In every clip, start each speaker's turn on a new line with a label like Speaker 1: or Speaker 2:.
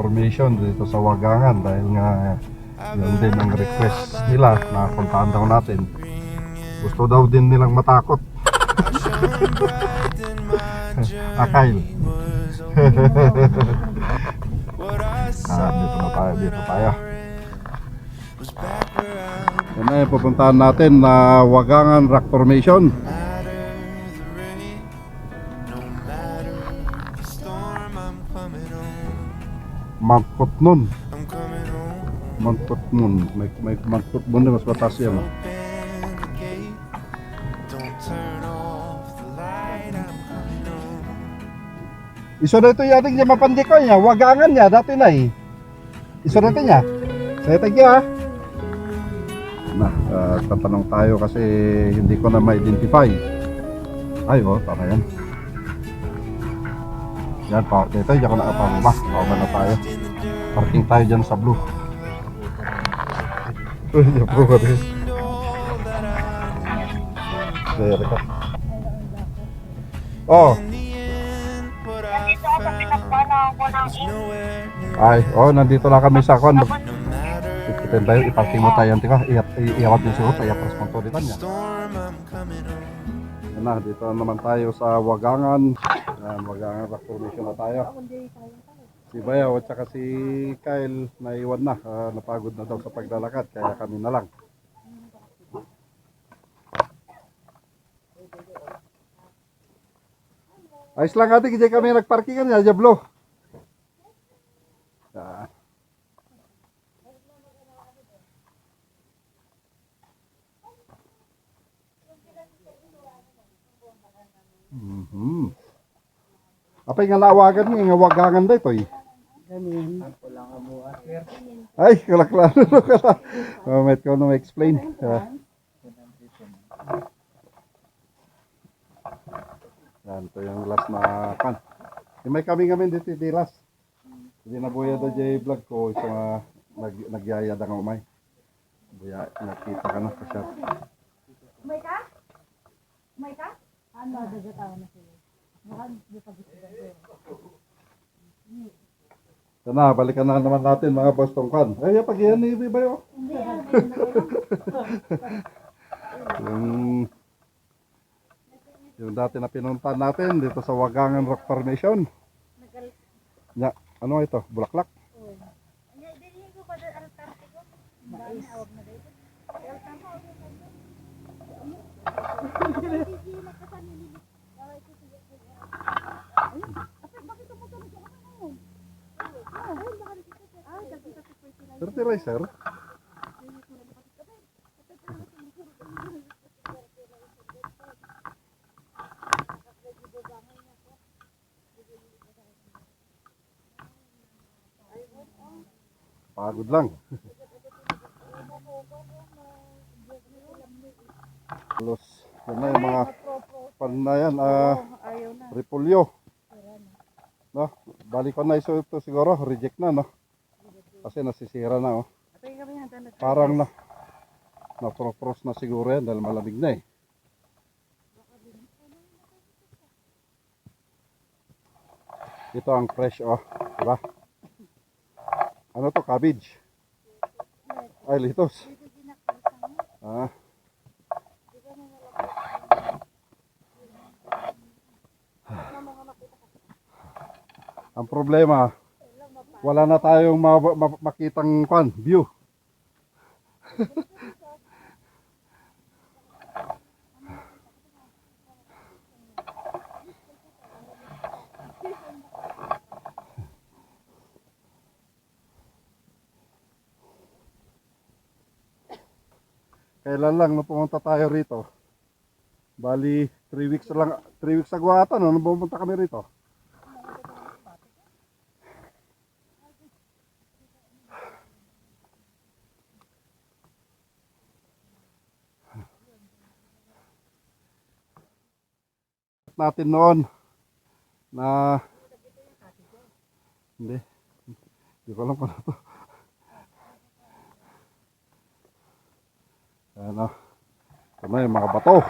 Speaker 1: Formation dito sa Wagangan dahil nga yun din ang request nila na puntaan daw natin. Gusto daw din nilang matakot. Akail. Dito tayo. Yan na yung pupuntahan natin na Wagangan Rock Formation. Mount Putnon. Mount Putnon. May Mount Putnon na mas mataas yan. Iso na ito yating niya mapandiko niya. Wagangan niya dati na eh. Iso na ito niya. Saya thank you ha. Tatanong tayo kasi hindi ko na ma-identify. Ay tama yan. Yan pa, dito hindi ako nakapanguma. Nakama na tayo. Parking tayo dyan sa blue. Yan po ka rin. There ka. Oh. Nandito lang kami sa kon. Ipitin tayo, iparking mo tayo. Iawat yung suot, iapras mong tulitan niya. Yan na, dito naman tayo sa Wagangan. Yan, Wagangan Rock Formation na tayo. Si Bayaw at saka si Kyle naiwan na. Napagod na daw sa paglalakad, kaya kami na lang. Ayos lang ate, kasi kami nagparkingan niya, Diablo. Apay nga naawagan niya, nga Wagangan da ito eh.
Speaker 2: Ganin.
Speaker 1: Ay, kalaklaro ka. Mamit ko na ma-explain. Yan, ito yung last na kan. May kami dito di last. Hindi na buya do jay vlog ko sa nagyaya da nga umay. Buya nakita ka na pa siya.
Speaker 2: Umay ka? Umay ka? Ano dagat tayo na sila. Mukhang di pa gusto
Speaker 1: So na, balikan na naman natin mga boss tongkan. Ay, pag yan ni Bayo.
Speaker 2: Hindi yan.
Speaker 1: Yung dati na pinuntahan natin dito sa Wagangan Rock Formation. Ya, ano ito? Bulaklak? Fertilizer? Pagod lang. Los, yan na yung mga panayan, repolyo. No, balik ko na ito siguro, reject na no. Kasi nasisira na oh. Parang na-frost na siguro yan dahil malamig na eh. Ito ang fresh oh, diba? Ano to, cabbage? Ay, litos. Ang problema, wala na tayong makitang view. Kailan lang nung pumunta tayo rito? Bali 3 weeks lang, 3 weeks ago ata nung pumunta kami rito. Natin noon na hindi ko alam kung ano to. Ano, ito na yung mga bato.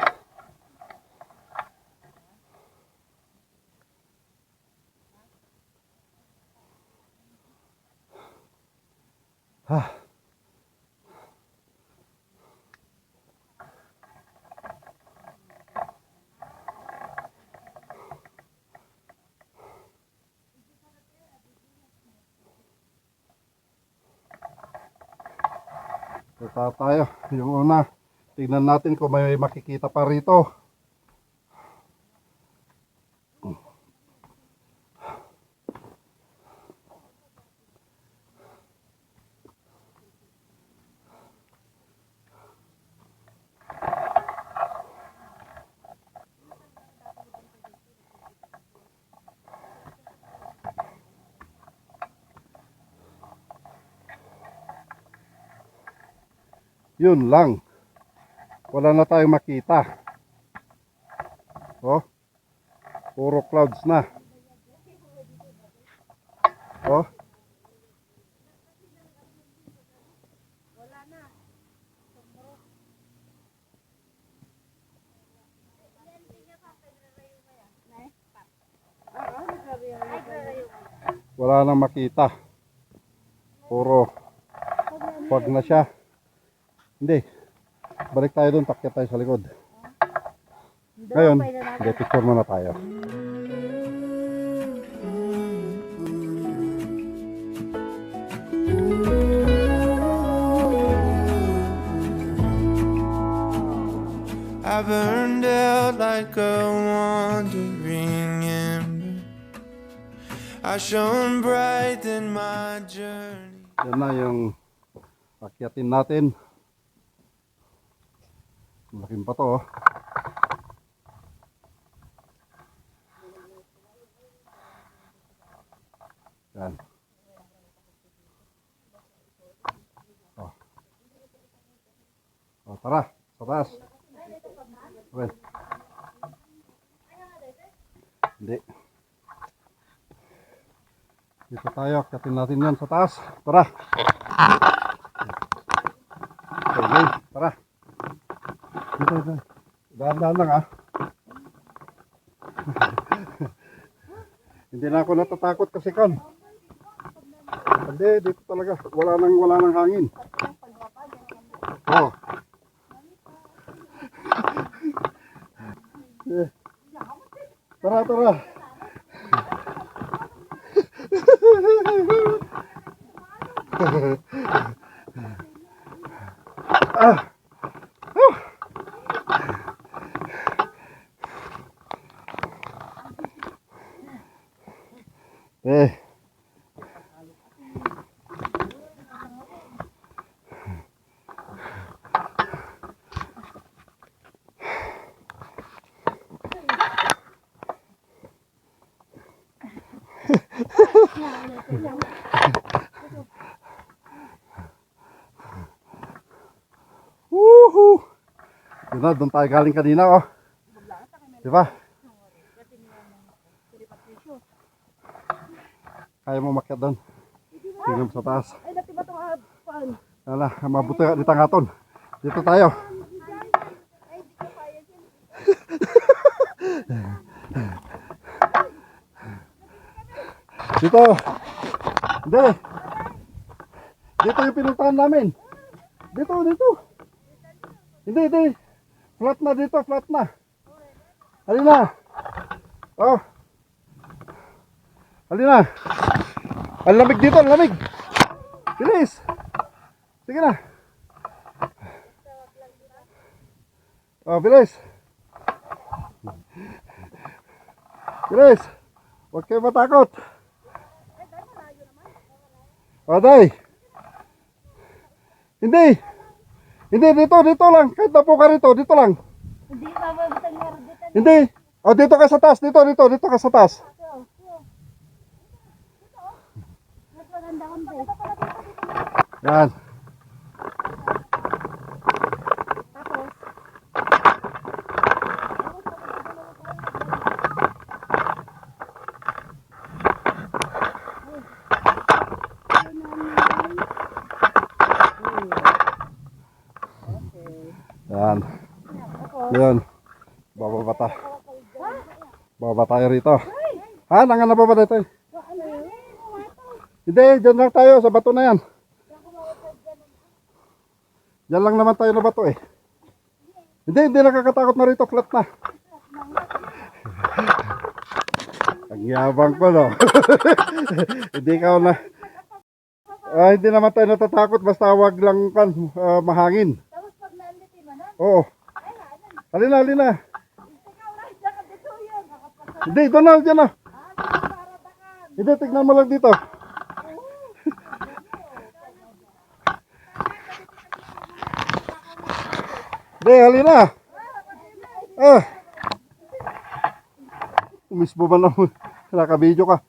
Speaker 1: Punta tayo. Yung una, tignan natin kung may makikita pa rito. Yun lang. Wala na tayong makita. Oh. Puro clouds na. Oh. Wala nang makita. Puro wag na siya. Hindi. Balik tayo doon, takyat tayo sa likod. Ngayon, hindi, picture muna tayo.
Speaker 3: I burned out like a wandering ember. I shone bright in my journey.
Speaker 1: Yan na yung akyatin natin. Malaking pa to. Oh. Yan. Oh. Oh, tara, sa taas. Okay. Hindi. Dito tayo, akyatin natin yan sa taas. Tara. Okay, tara. Dito, dito. Dahan-dahan lang ah. Hindi na ako natatakot kasi kan. Hindi, dito talaga. Wala nang hangin. Oh. Eh. Tara, tara. Ah. Eh. Woohoo! Yun na, doon tayo galing kanina oh. Diba? Kaya mo makyat doon. Tingnan mo sa taas.
Speaker 2: Ay, dati ba itong paan?
Speaker 1: Wala, mabuti ka dito ngaton. Dito tayo. Dito. Hindi. Dito yung pinuntahan namin. Dito, dito. Hindi, hindi. Flat na dito, flat na. Halina. Oh. Halina. Ang lamig dito, ang lamig. Bilis. Sige na. Oh, bilis. Bilis. Huwag kayo matakot. Oh, day. Hindi. Hindi, dito lang. Kahit na po ka rito, dito lang.
Speaker 2: Hindi, mababitang meron dito.
Speaker 1: Hindi. Oh, dito ka sa taas. Dito ka sa taas.
Speaker 2: Mas maganda kung ba?
Speaker 1: Yan.
Speaker 2: Tapos,
Speaker 1: Yan. Yan. Bababa tayo. Bababa tayo rito. Ha? Nangan na ba dito? Hindi, dyan lang tayo sa bato na yan. Dyan lang naman tayo na bato eh. Hindi nakakatakot na rito. Flat na. Ang yabang ko no. Hindi ka na. Hindi naman tayo natatakot basta wag lang kan mahangin.
Speaker 2: Tapos pag nandito manan,
Speaker 1: Oo.
Speaker 2: ay hanan.
Speaker 1: Halina, halina.
Speaker 2: Ikaw lang dyan ka dito yun. Nakapasal.
Speaker 1: Hindi, doon na, dyan na.
Speaker 2: Paratakan.
Speaker 1: Hindi, tignan mo lang dito. Hindi, halina. Ah. Umisbo ba naman? Nakabidyo ka.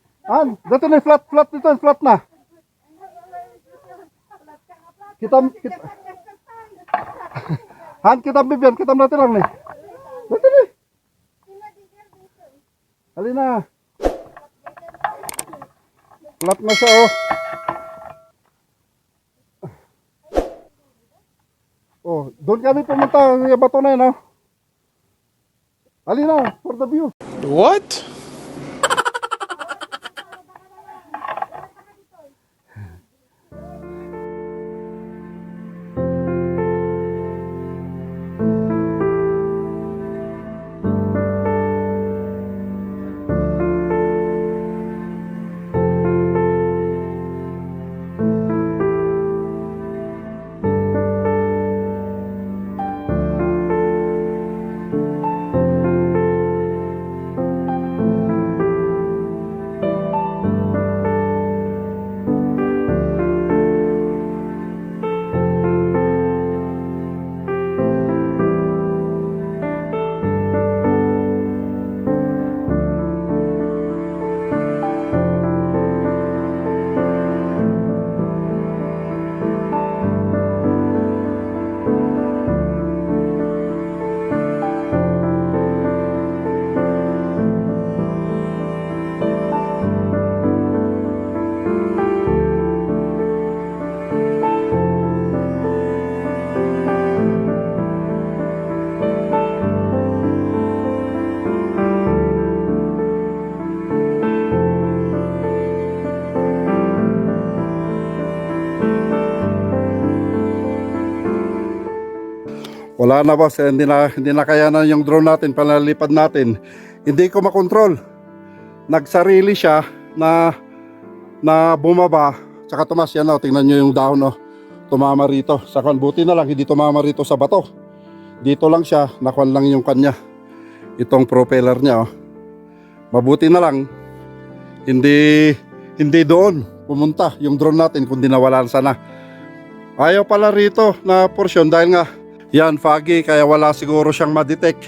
Speaker 1: Dito na yung flat dito, flat na. Kitam. Kitam bibyan, kitam natin lang ni. Dito na. Halina. Flat na siya, oh. Oh, doon kami pumunta, yung bato na yun, oh. Halina, for the view.
Speaker 3: What?
Speaker 1: Wala na boss, hindi na kayanan yung drone natin, panalipad natin. Hindi ko makontrol. Nagsarili siya na bumaba, tsaka tumas yan, oh, tingnan nyo yung dahon, oh, tumama rito. Sa buti na lang, hindi tumama rito sa bato. Dito lang siya, nakuan lang yung kanya. Itong propeller niya, oh. Mabuti na lang, hindi doon pumunta yung drone natin, kundi nawalan sana. Ayaw pala rito na portion dahil nga yan, foggy, kaya wala siguro siyang ma-detect.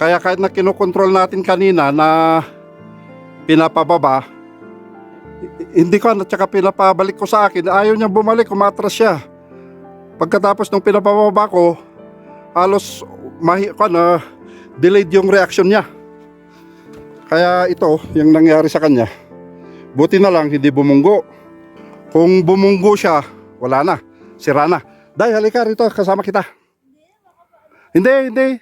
Speaker 1: Kaya kahit na kinokontrol natin kanina na pinapababa, hindi ko, at saka pinapabalik ko sa akin, ayaw niya bumalik, umatras siya. Pagkatapos ng pinapababa ko, halos delayed yung reaction niya. Kaya ito, yung nangyari sa kanya. Buti na lang, hindi bumunggo. Kung bumunggo siya, wala na, sira na. Day, halika rito, kasama kita. Hindi.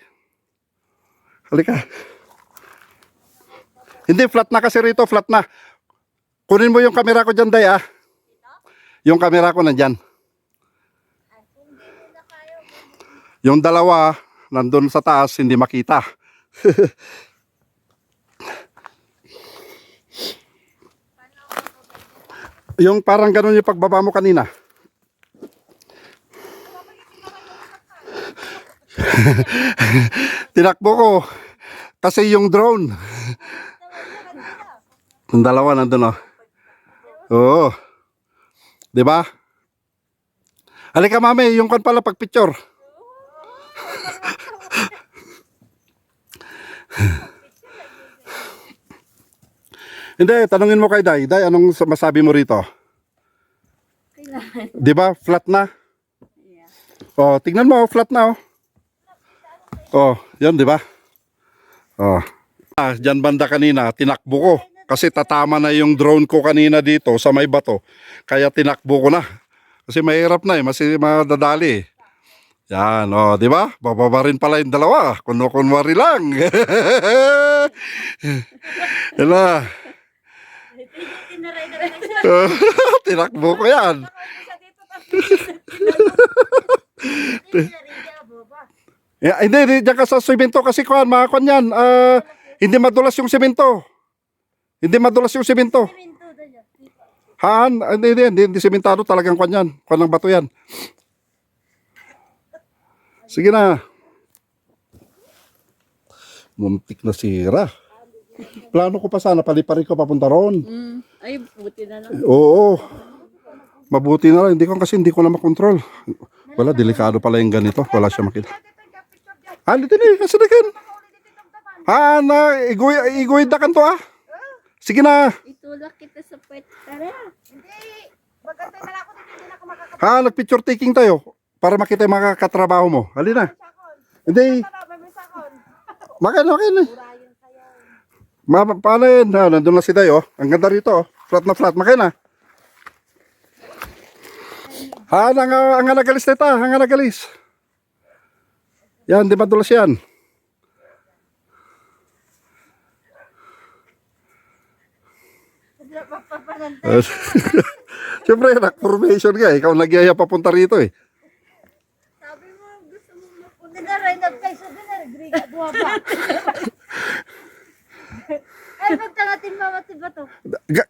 Speaker 1: Halika. Hindi, flat na kasi rito, flat na. Kunin mo yung kamera ko dyan, Day, ah. Yung kamera ko nandyan. Yung dalawa, nandun sa taas, hindi makita. Yung parang ganun yung pagbaba mo kanina. Tinakbo ko kasi yung drone. Yung dalawa nandun, oh. Oo. 'Di ba? Halika mami, yung kan pala pagpicture. Hindi, tanungin mo kay Day. Day, anong masabi mo rito? 'Di ba? Flat na. Oh, tingnan mo, flat na, oh. Oh, yan, 'di ba? Oh. Diyan banda kanina, tinakbo ko kasi tatama na yung drone ko kanina dito sa may bato. Kaya tinakbo ko na. Kasi mahirap na, madadali. Yan, oh, 'di ba? Bababa rin pala yung dalawa. Kunwari lang. Hala. Tinakbo ko yan. Hindi, diyan ka sa semento kasi mga kuan yan. Hindi madulas yung semento. Hindi madulas yung semento. Haan, hindi sementado, talagang kwan yan. Kwan ng bato yan. Sige na. Muntik na sira. Plano ko pa sana, paliparin ko papunta roon.
Speaker 2: Ay, buti na lang.
Speaker 1: Oo. Mabuti na lang, hindi ko na makontrol. Wala, delikado pala yung ganito. Wala siya makita. Dito na, kasadagan. Iguid na kanto ah. Sige na.
Speaker 2: Itulak kita sa pwet. Tara. Hindi. Magkantay na ako dito. Hindi na ako makakapagod.
Speaker 1: Nag-picture taking tayo para makita yung mga katrabaho mo. Halina. Hindi. Makin. Paano yun? Nandun na si Dayo. Ang ganda rito. Flat na flat. Makin na. Ang nagalis na ito. Ang nagalis. Yan, di madulas yan. Siyempre, formation ka. Ikaw nagyaya papunta rito eh.
Speaker 2: Sabi mo, gusto mo mapunta na rin. Nagkaiso din na rin. Buha ba? Ay, pagtangatin mamati ba to?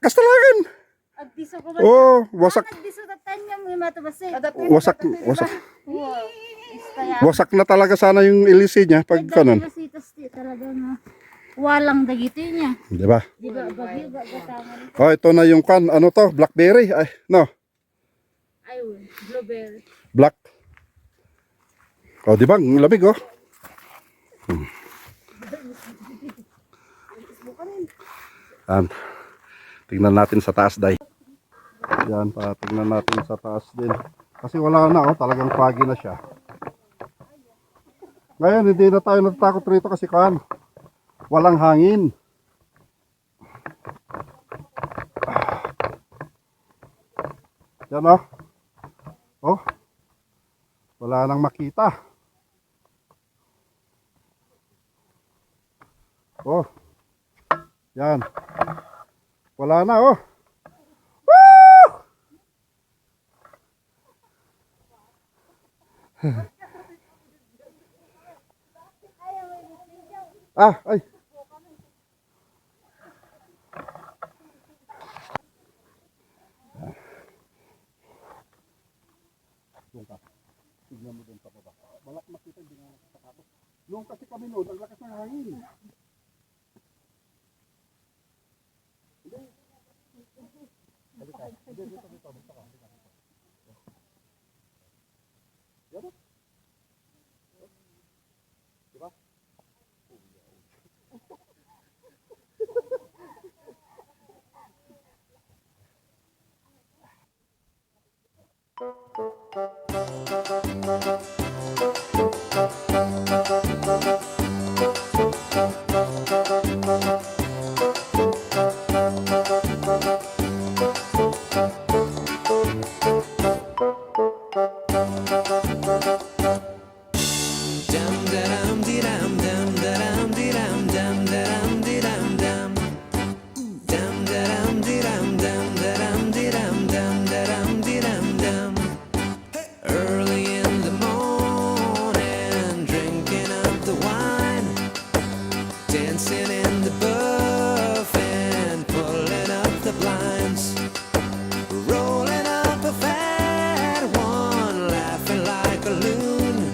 Speaker 1: Kastalagan.
Speaker 2: Agdiso ko ba?
Speaker 1: Oh, wasak.
Speaker 2: Agdiso na tanya mo yung matabasi.
Speaker 1: Wasak.
Speaker 2: Wow. Kaya,
Speaker 1: Wasak na talaga sana yung ilisi niya pag kanon.
Speaker 2: talaga na. Walang dagiti niya.
Speaker 1: Di ba?
Speaker 2: Di ba, bagyo, gatangan.
Speaker 1: Oh, ito na yung kan. Ano to? Blackberry. Ay, no.
Speaker 2: Ayun, blueberry.
Speaker 1: Black. Oh, di ba? Ang lamig, oh. Yan. Tingnan natin sa taas, Day. Yan, tingnan natin sa taas din. Kasi wala na, oh. Talagang foggy na siya. Ngayon, hindi na tayo natatakot rito kasi kan. Walang hangin. Yan, oh. Oh. Wala nang makita. Oh. Yan. Wala na, oh. Woo! Ay. Tignan mo doon sa baba. Balak makita, hindi nga nakakapos. Noong kasi kami noon, ang lakas ng hangin.
Speaker 3: Early in the morning, drinking up the wine, dancing in the buff and pulling up the blinds, rolling up a fat one, laughing like a loon,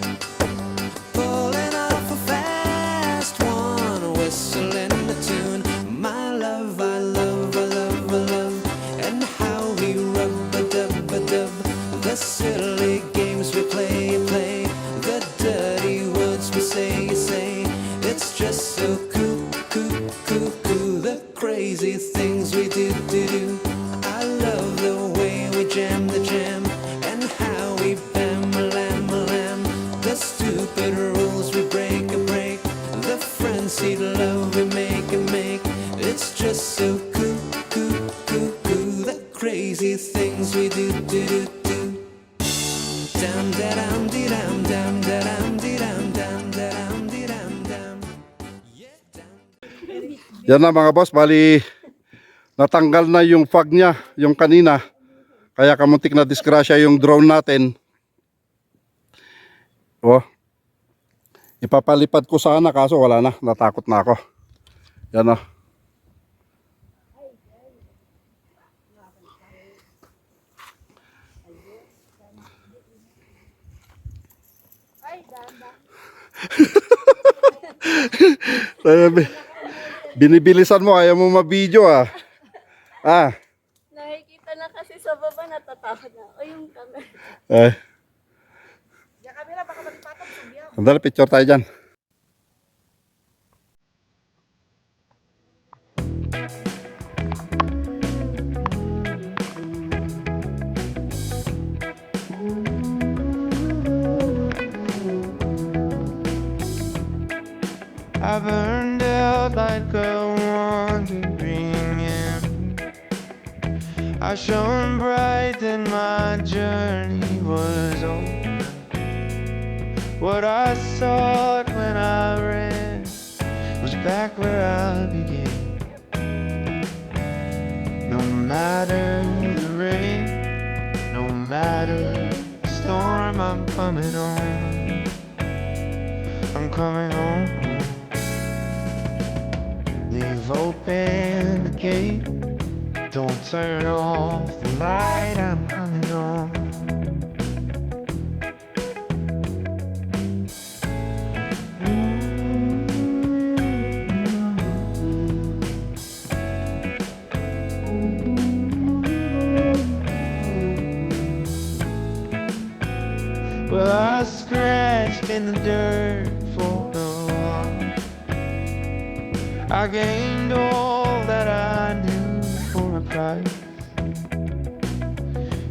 Speaker 3: pulling off a fast one, whistling a tune. My love, I love, I love, I love, and how we rub-a-dub-a-dub. The silly games we play, the dirty words we say. It's just so cool. The crazy things we do. I love the way we jam the jam, and how we bam lam. The stupid rules we break, the frenzied love we make. It's just so cool. The crazy things we do. Dam da dam di dam dam da dam di dam dam da dam di dam dam.
Speaker 1: Yan na mga boss, bali natanggal na yung fog niya, yung kanina. Kaya kamuntik na disgrasya yung drone natin. Oh. Ipapalipad ko sana kaso wala na, natakot na ako. Yan oh.
Speaker 2: Ay, danda.
Speaker 1: Binibilisan mo, ayaw mo mabidyo ah. Ah,
Speaker 2: Nakikita na kasi sa baba, natatakot na. O yung camera.
Speaker 1: eh.
Speaker 2: Yung camera, baka magpatong sumbiyaw.
Speaker 1: Sandali, picture tayo dyan.
Speaker 4: I burned out like a wandering ember. I shone bright, then my journey was over. What I sought when I ran was back where I began. No matter the rain, no matter the storm, I'm coming home. I'm coming home. Leave open the gate. Don't turn off the light. I'm coming on. Well, I scratched in the dirt for a while. I gained all that I knew for a price.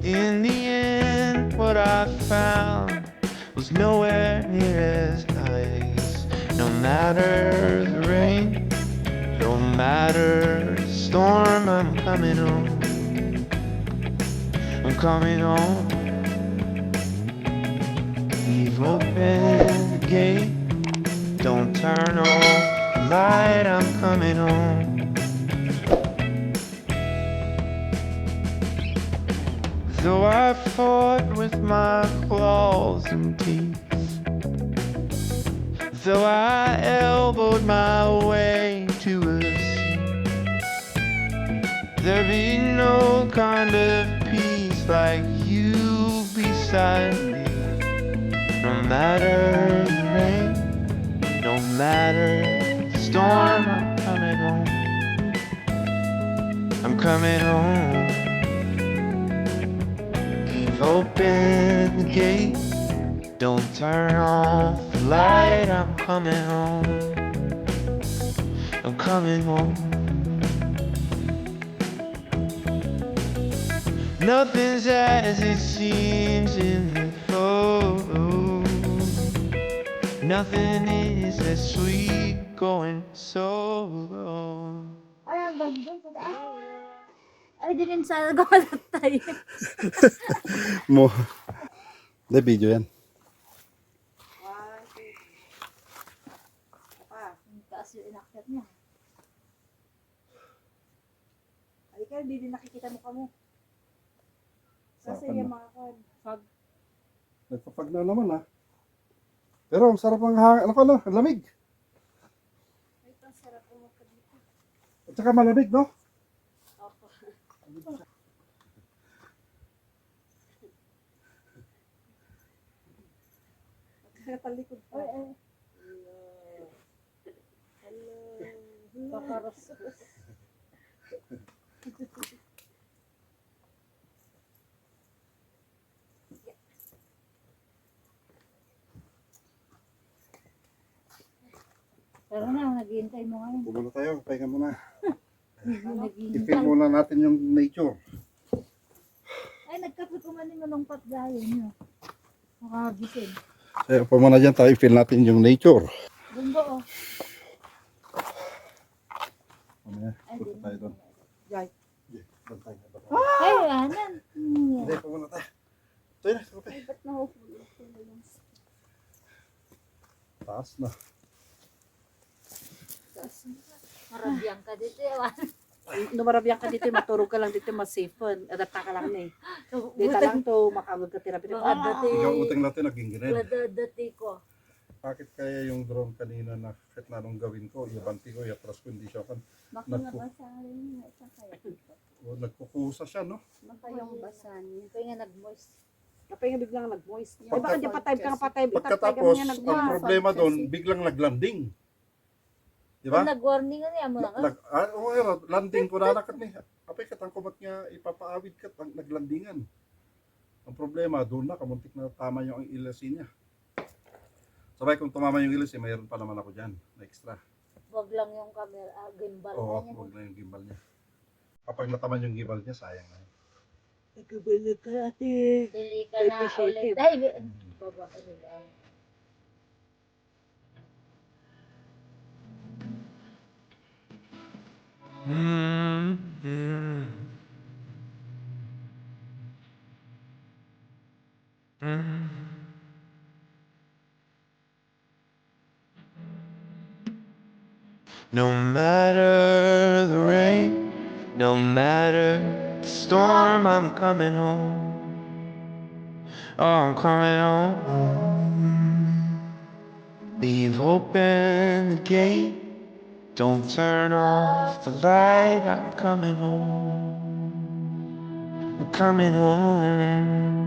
Speaker 4: In the end, what I found was nowhere near as nice. No matter the rain, no matter the storm, I'm coming home. I'm coming home. Leave open the gate. Don't turn off the light. I'm coming home. Though I fought with my claws and teeth, though I elbowed my way to a seat, there be no kind of peace like you beside me. No matter the rain, no matter the storm, I'm coming home. I'm coming home. Leave open the gate. Don't turn off the light. I'm coming home. I'm coming home. Nothing's as it seems in the photo. Nothing is as sweet going solo.
Speaker 2: Ay, ang ganda sa daan. Ay, di rin sana gumalat tayo.
Speaker 1: Mo. Hindi, video yan.
Speaker 2: Taas yung inakyat niya. Halika, hindi din nakikita mo ka mo. Kasi
Speaker 1: Sapan
Speaker 2: yung
Speaker 1: na.
Speaker 2: mga kon. Pag
Speaker 1: Nagpapag na naman ah. Pero ang sarap ng hangin. Ano ka na? Ang lamig.
Speaker 2: ito, ang sarap umakad dito.
Speaker 1: At saka malamig, no?
Speaker 2: Opo. Talikod pa. Ay, ay. Hello. Pakaros. Pero na, naghihintay mo ngayon.
Speaker 1: Bumalo tayo. Pahinga muna.
Speaker 2: Naghihintay.
Speaker 1: I-film muna natin yung nature.
Speaker 2: Ay, nagkape ko man yung nung patgayo niyo. Makagising.
Speaker 1: Eh, upo muna dyan tayo. I-film natin yung nature.
Speaker 2: Bumbo, oh.
Speaker 1: Mamaya, punta tayo doon.
Speaker 2: Jai.
Speaker 1: Bantay na ba?
Speaker 2: Ay, anan.
Speaker 1: Hindi, upo muna tayo. Tayo na, kape.
Speaker 2: Ay, ba't nahuhulog?
Speaker 1: Taas na.
Speaker 2: Marabyang ka dito, ewan.
Speaker 5: Numarabiyan ka dito, maturog ka lang dito, masifon. Adapta ka lang ni. Dito lang to, makawag ka tira.
Speaker 1: Ikaw utang natin naging ganyan.
Speaker 2: Dati ko.
Speaker 1: Bakit kaya yung drone kanina na kahit na anong gawin ko, ibanti ko, i-atras ko, hindi siya kan.
Speaker 2: Makinakasahin na isa kaya.
Speaker 1: Nagkukusa siya, no?
Speaker 2: Makayong basan. Kaya nga nag-moist.
Speaker 5: Kapag nga biglang nag-moist. Ay baka di pa type ka nga pa type.
Speaker 1: Pagkatapos, ang problema doon, biglang naglanding. Di ba?
Speaker 2: Nag-warning na niya mo na ka.
Speaker 1: Landing ko na nakat ni. Apay katang kumat nga ipapaawid ka, naglandingan. Ang problema, doon na, kamuntik na tama yung ilasi niya. Sabay kung tumama yung ilasi, mayroon pa naman ako dyan, na extra.
Speaker 2: Wag lang yung camera, gimbal
Speaker 1: Oo,
Speaker 2: na niya.
Speaker 1: huwag na yung gimbal niya. Kapag nataman yung gimbal niya, sayang na yun.
Speaker 2: Dili ka na ulit. Ay, baba ka nila.
Speaker 4: No matter the rain, no matter the storm, I'm coming home. Oh, I'm coming home. Leave open the gate. Don't turn off the light. I'm coming home. I'm coming home.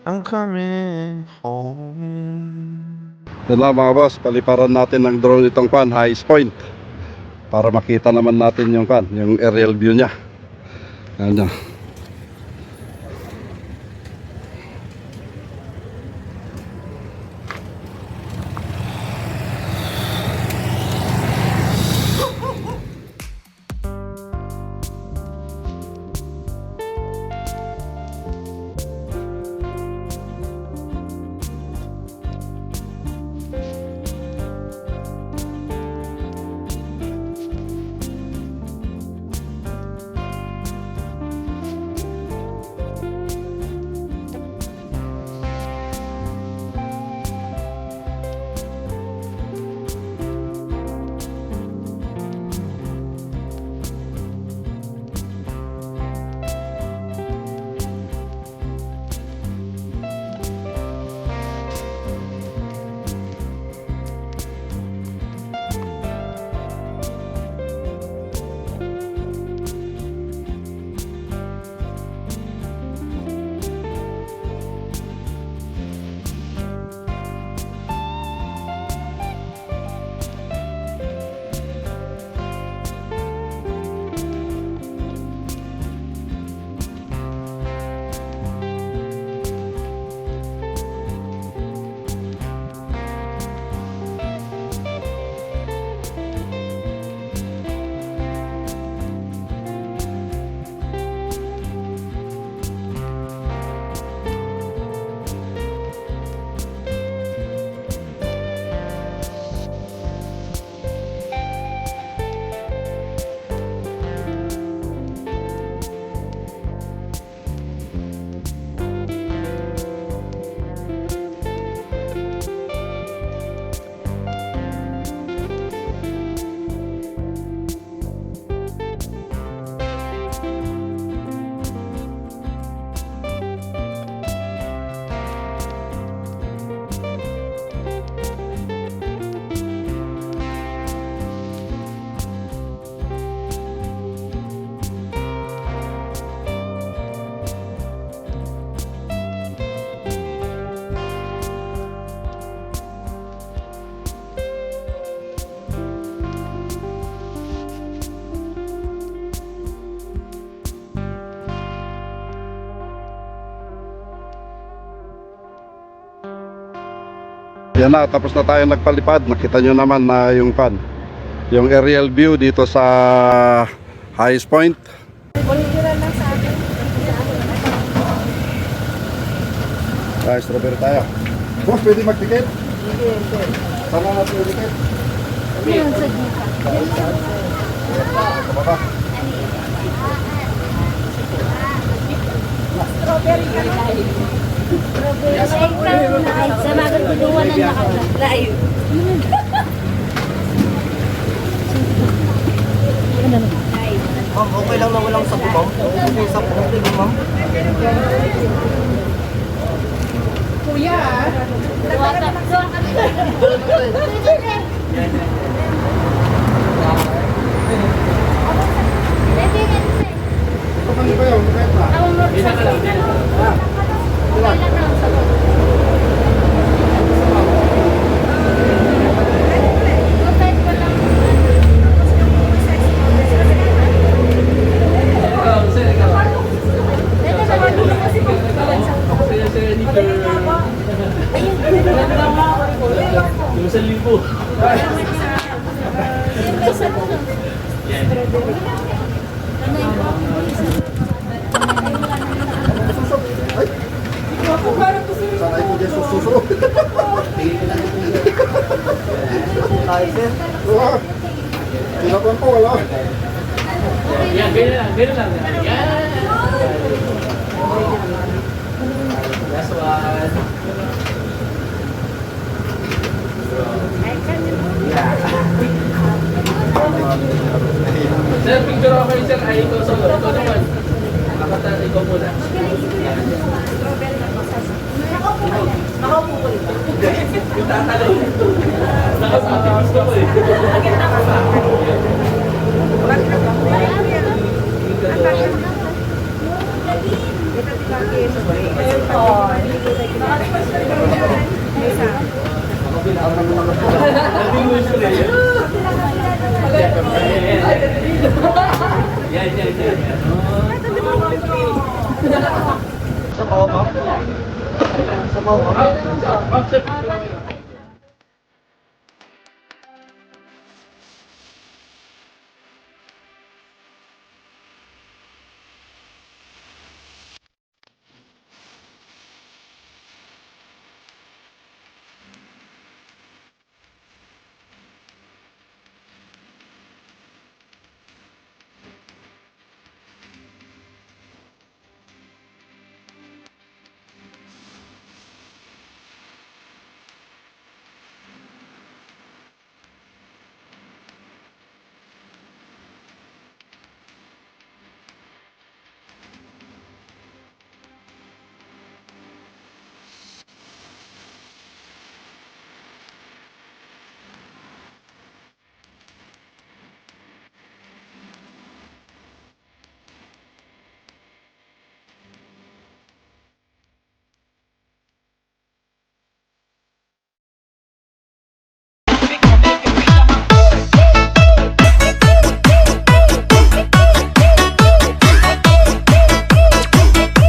Speaker 4: I'm coming home.
Speaker 1: Yan lang mga boss, paliparan natin ng drone itong highest point. Para makita naman natin yung yung aerial view niya. Yan. Yan na, tapos na tayo nagpalipad. Nakita nyo naman na yung yung aerial view dito sa highest point.
Speaker 2: Volunteeran lang sa akin.
Speaker 1: Ay, strawberry tayo. Boss, pwede mag-ticket? Sana natin yung ticket.
Speaker 2: Yan sa dito.
Speaker 1: Kababa.
Speaker 2: Strawberry ka na. Strawberry. Sa mga tuluan na nakalive.
Speaker 6: Ma'am, okay lang na walang sapo, ma'am. Kung sapo, okay lang, ma'am.
Speaker 1: Kapag ba yun? Kahit na. Sana ito dyan sususo.
Speaker 6: Tayo, sir.
Speaker 1: Wala. Tinapan po, wala.
Speaker 7: Sir, picture ako kayo, sir. Ay, ikaw solo. Ikaw naman. Kakata, ikaw muna.
Speaker 2: Nakaupo ko ito.
Speaker 7: Yung tatanong. Nakasama gusto ko eh.
Speaker 6: Sapo, ma'am. Sapo, ma'am.
Speaker 7: Ma'am, sir,